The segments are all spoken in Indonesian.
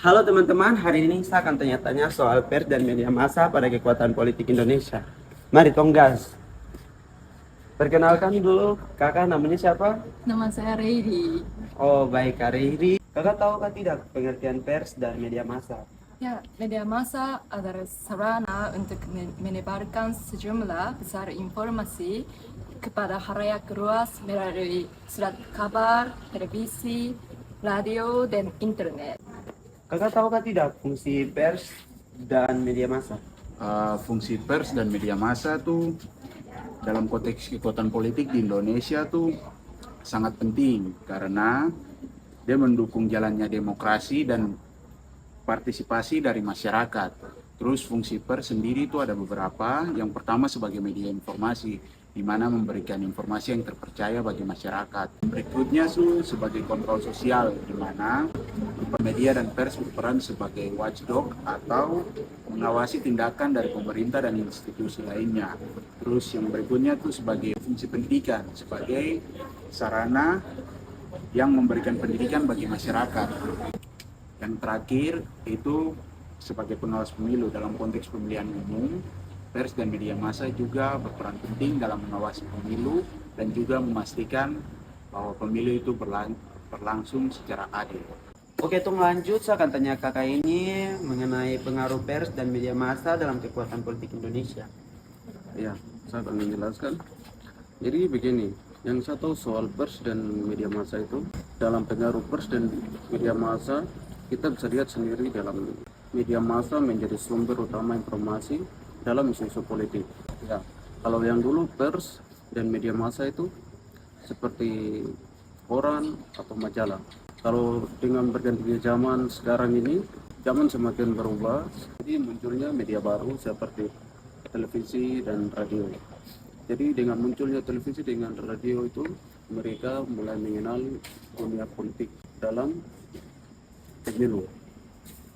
Halo teman-teman, hari ini saya akan tanya-tanya soal pers dan media massa pada kekuatan politik Indonesia. Mari tonggas. Perkenalkan dulu, kakak namanya siapa? Nama saya Reidi. Oh baik, Kak Riri. Kakak tahu kan tidak pengertian pers dan media massa? Ya, media massa adalah sarana untuk menyebarkan sejumlah besar informasi kepada khalayak luas melalui surat kabar, televisi, radio, dan internet. Kakak tahu kan tidak fungsi pers dan media massa? Fungsi pers dan media massa tuh dalam konteks kekuatan politik di Indonesia tuh sangat penting karena dia mendukung jalannya demokrasi dan partisipasi dari masyarakat. Terus fungsi pers sendiri itu ada beberapa. Yang pertama sebagai media informasi, di mana memberikan informasi yang terpercaya bagi masyarakat. Berikutnya sebagai kontrol sosial, di mana media dan pers berperan sebagai watchdog atau mengawasi tindakan dari pemerintah dan institusi lainnya. Terus yang berikutnya tuh sebagai fungsi pendidikan, sebagai sarana yang memberikan pendidikan bagi masyarakat. Yang terakhir itu sebagai pengawas pemilu dalam konteks pemilihan umum. Pers dan media massa juga berperan penting dalam mengawasi pemilu dan juga memastikan bahwa pemilu itu berlangsung secara adil. Oke, tunggu lanjut. Saya akan tanya kakak ini mengenai pengaruh pers dan media massa dalam kekuatan politik Indonesia. Ya, saya akan menjelaskan. Jadi begini, yang saya tahu soal pers dan media massa itu, dalam pengaruh pers dan media massa, kita bisa lihat sendiri dalam media massa menjadi sumber utama informasi dalam isu-isu politik. Ya, kalau yang dulu pers dan media massa itu seperti koran atau majalah. Kalau dengan bergantinya zaman sekarang ini, zaman semakin berubah, jadi munculnya media baru seperti televisi dan radio. Jadi dengan munculnya televisi dengan radio itu, mereka mulai mengenal dunia politik dalam pemilu.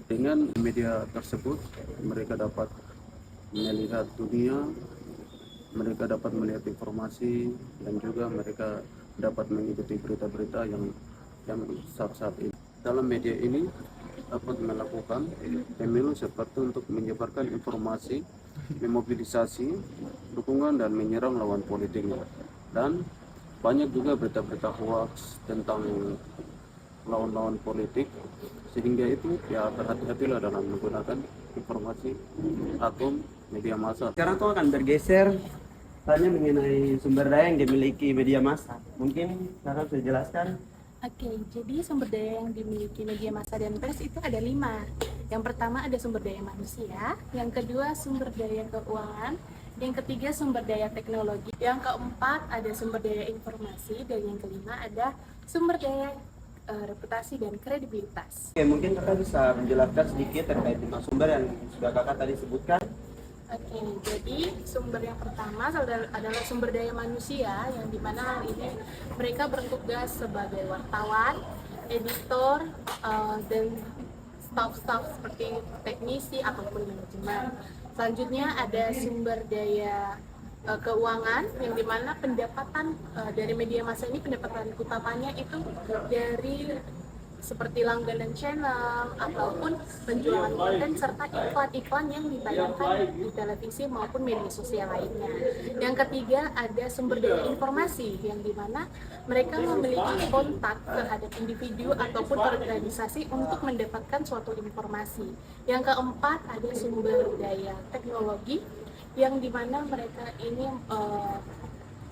Dengan media tersebut, mereka dapat melihat dunia, mereka dapat melihat informasi, dan juga mereka dapat mengikuti berita-berita yang saat-saat ini. Dalam media ini dapat melakukan pemilu seperti untuk menyebarkan informasi, memobilisasi dukungan dan menyerang lawan politiknya. Dan banyak juga berita-berita hoax tentang lawan-lawan politik, sehingga itu ya berhati-hatilah dalam menggunakan informasi atau media massa. Sekarang tuh akan bergeser tanya mengenai sumber daya yang dimiliki media massa. Mungkin kakak bisa jelaskan? Oke, jadi sumber daya yang dimiliki media massa dan pers itu ada 5. Yang pertama ada sumber daya manusia, yang kedua sumber daya keuangan, yang ketiga sumber daya teknologi, yang keempat ada sumber daya informasi, dan yang kelima ada sumber daya reputasi dan kredibilitas. Oke, mungkin kakak bisa menjelaskan sedikit terkait dengan sumber yang sudah kakak tadi sebutkan. Oke, jadi sumber yang pertama adalah sumber daya manusia, yang dimana hal ini mereka bertugas sebagai wartawan, editor, dan staff-staff seperti teknisi ataupun manajemen. Selanjutnya ada sumber daya keuangan, yang dimana pendapatan dari media massa ini, pendapatan utamanya itu dari seperti langganan channel ataupun penjualan konten serta iklan-iklan yang ditayangkan di televisi maupun media sosial lainnya. Yang ketiga ada sumber daya informasi, yang dimana mereka memiliki kontak terhadap individu ataupun organisasi untuk mendapatkan suatu informasi. Yang keempat ada sumber daya teknologi, yang dimana mereka ini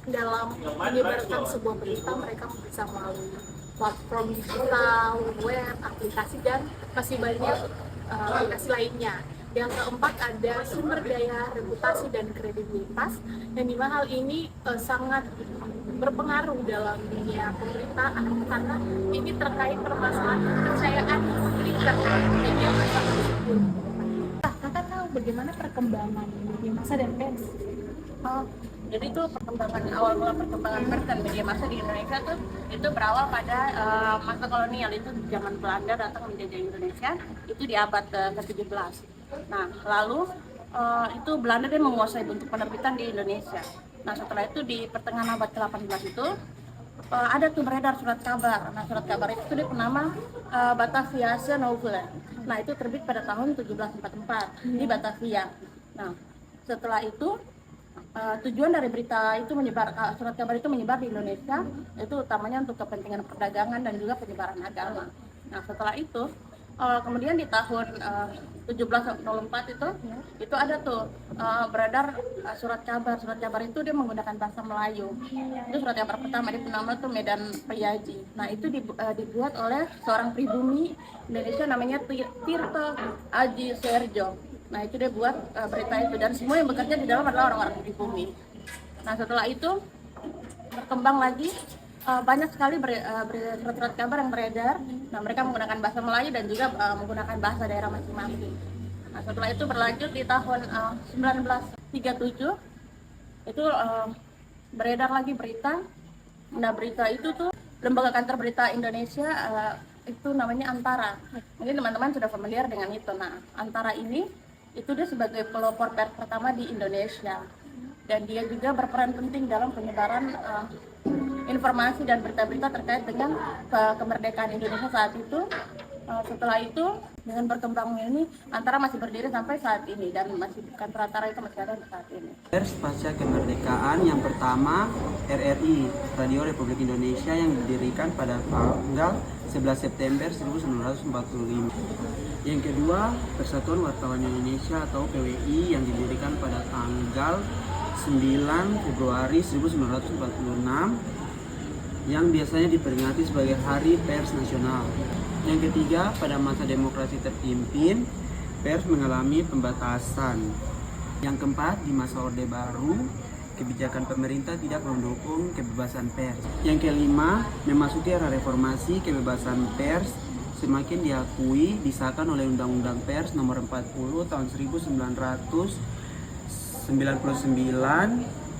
dalam menyebarkan sebuah berita mereka bisa melalui platform digital, web, aplikasi, dan masih banyak aplikasi lainnya. Yang keempat ada sumber daya reputasi dan kredibilitas, yang dimana hal ini sangat berpengaruh dalam dunia pemberitaan karena ini terkait permasalahan kepercayaan publik terhadap media massa tersebut. Kakak tahu bagaimana perkembangan media massa dan pers? Jadi itu awal mula perkembangan pers dan media massa di Indonesia tuh itu berawal pada masa kolonial, itu zaman Belanda datang menjajah Indonesia itu di abad ke-17. Nah, lalu itu Belanda dia menguasai bentuk penerbitan di Indonesia. Nah, setelah itu di pertengahan abad ke-18 itu ada tuh beredar surat kabar. Nah, surat kabar itu dia bernama Bataviase Nouvelle. Nah, itu terbit pada tahun 1744 di Batavia. Nah, setelah itu tujuan dari berita itu surat kabar itu menyebar di Indonesia itu utamanya untuk kepentingan perdagangan dan juga penyebaran agama. Nah, setelah itu kemudian di tahun 1704 itu ada tuh beredar surat kabar. Surat kabar itu dia menggunakan bahasa Melayu. Itu surat kabar pertama, dia bernama tuh Medan Priaji. Nah, itu dibuat oleh seorang pribumi Indonesia namanya Tirto Aji Suerjo. Nah, itu dia buat berita itu, dan semua yang bekerja di dalam adalah orang-orang pribumi. Nah, setelah itu berkembang lagi, banyak sekali surat-surat kabar yang beredar. Nah, mereka menggunakan bahasa Melayu dan juga menggunakan bahasa daerah masing-masing. Nah, setelah itu berlanjut di tahun 1937 itu beredar lagi berita. Nah, berita itu tuh lembaga kantor berita Indonesia itu namanya Antara. Mungkin teman-teman sudah familiar dengan itu. Nah, Antara ini itu dia sebagai pelopor pers pertama di Indonesia, dan dia juga berperan penting dalam penyebaran informasi dan berita-berita terkait dengan kemerdekaan Indonesia saat itu. Setelah itu dengan berkembangnya ini Antara masih berdiri sampai saat ini, dan masih kantor Antara itu masih ada saat ini. Pers pasca kemerdekaan yang pertama RRI, Radio Republik Indonesia, yang didirikan pada tanggal 11 September 1945. Yang kedua, Persatuan Wartawan Indonesia atau PWI yang didirikan pada tanggal 9 Februari 1946 yang biasanya diperingati sebagai Hari Pers Nasional. Yang ketiga, pada masa demokrasi terpimpin, pers mengalami pembatasan. Yang keempat, di masa Orde Baru, kebijakan pemerintah tidak mendukung kebebasan pers. Yang kelima, memasuki era reformasi, kebebasan pers semakin diakui, disahkan oleh Undang-Undang Pers Nomor 40 Tahun 1999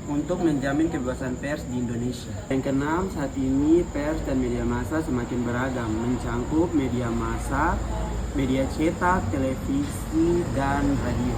untuk menjamin kebebasan pers di Indonesia. Yang keenam, saat ini pers dan media massa semakin beragam, mencangkup media massa, media cetak, televisi, dan radio.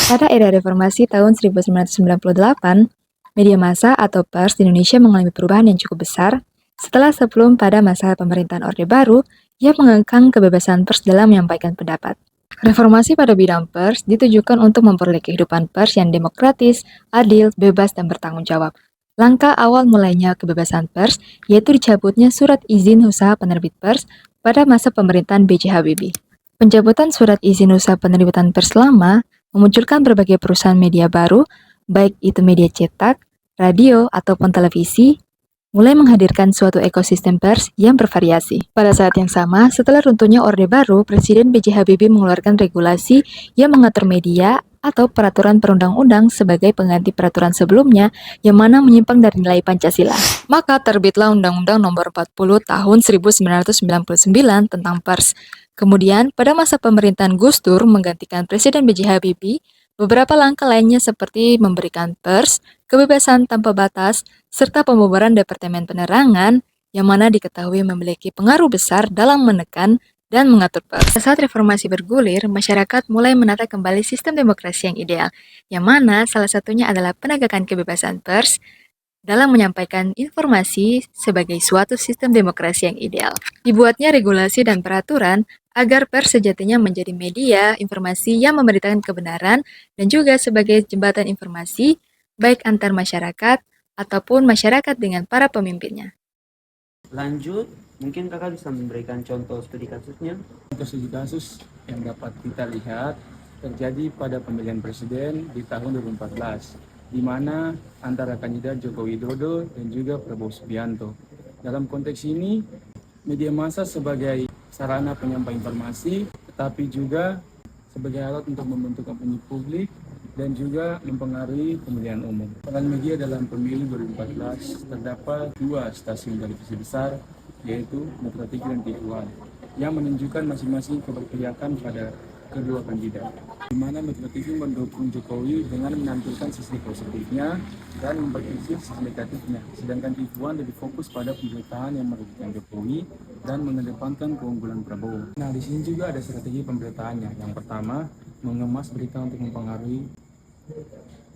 Pada era reformasi tahun 1998, media massa atau pers di Indonesia mengalami perubahan yang cukup besar setelah sebelum pada masa pemerintahan Orde Baru yang mengekang kebebasan pers dalam menyampaikan pendapat. Reformasi pada bidang pers ditujukan untuk memperoleh kehidupan pers yang demokratis, adil, bebas, dan bertanggung jawab. Langkah awal mulainya kebebasan pers yaitu dicabutnya surat izin usaha penerbit pers pada masa pemerintahan B.J. Habibie. Pencabutan surat izin usaha penerbitan pers lama memunculkan berbagai perusahaan media baru, baik itu media cetak, radio, ataupun televisi, mulai menghadirkan suatu ekosistem pers yang bervariasi. Pada saat yang sama, setelah runtuhnya Orde Baru, Presiden B.J. Habibie mengeluarkan regulasi yang mengatur media atau peraturan perundang-undang sebagai pengganti peraturan sebelumnya yang mana menyimpang dari nilai Pancasila. Maka terbitlah Undang-Undang Nomor 40 Tahun 1999 tentang pers. Kemudian, pada masa pemerintahan Gus Dur menggantikan Presiden B.J. Habibie, beberapa langkah lainnya seperti memberikan pers, kebebasan tanpa batas, serta pembubaran Departemen Penerangan yang mana diketahui memiliki pengaruh besar dalam menekan dan mengatur pers. Saat reformasi bergulir, masyarakat mulai menata kembali sistem demokrasi yang ideal, yang mana salah satunya adalah penegakan kebebasan pers dalam menyampaikan informasi sebagai suatu sistem demokrasi yang ideal. Dibuatnya regulasi dan peraturan agar pers sejatinya menjadi media informasi yang memberitakan kebenaran dan juga sebagai jembatan informasi baik antar masyarakat ataupun masyarakat dengan para pemimpinnya. Lanjut, mungkin kakak bisa memberikan contoh studi kasusnya. Contoh studi kasus yang dapat kita lihat terjadi pada pemilihan presiden di tahun 2014, di mana antara kandidat Joko Widodo dan juga Prabowo Subianto. Dalam konteks ini, media massa sebagai sarana penyampaian informasi, tetapi juga sebagai alat untuk membentuk opini publik dan juga mempengaruhi pemilihan umum. Peran media dalam pemilu 2014 terdapat dua stasiun televisi besar, yaitu Metro TV dan TV1, yang menunjukkan masing-masing keberpihakan pada kedua kandidat, di mana Metro TV mendukung Jokowi dengan menampilkan sisi positifnya dan memperkecil sisi negatifnya, sedangkan TV1 lebih fokus pada pemberitaan yang merugikan Jokowi dan mengedepankan keunggulan Prabowo. Nah, di sini juga ada strategi pemberitaannya. Yang pertama, mengemas berita untuk mempengaruhi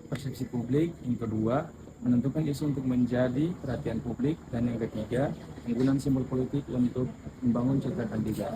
persepsi publik. Yang kedua, menentukan isu untuk menjadi perhatian publik. Dan yang ketiga, penggunaan simbol politik untuk membangun citra kandidat.